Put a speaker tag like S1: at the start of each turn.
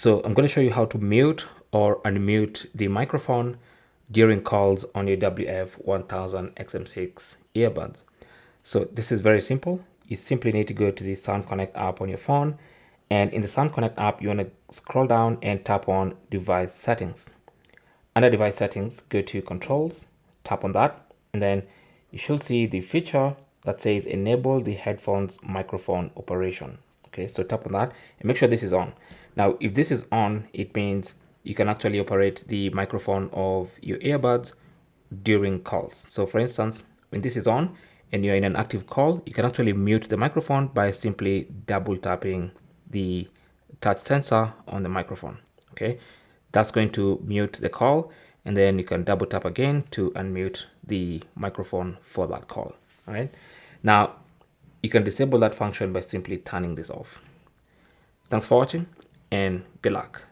S1: So I'm going to show you how to mute or unmute the microphone during calls on your WF-1000XM6 earbuds. So this is very simple. You simply need to go to the Sound Connect app on your phone, and in the Sound Connect app, you want to scroll down and tap on Device Settings. Under Device Settings, go to Controls, tap on that, and then you should see the feature that says Enable the headphones microphone operation. Okay, so tap on that and make sure this is on. Now, if this is on, it means you can actually operate the microphone of your earbuds during calls. So for instance, when this is on and you're in an active call, you can actually mute the microphone by simply double tapping the touch sensor on the microphone. Okay, that's going to mute the call, and then you can double tap again to unmute the microphone for that call. All right, now you can disable that function by simply turning this off. Thanks for watching and good luck.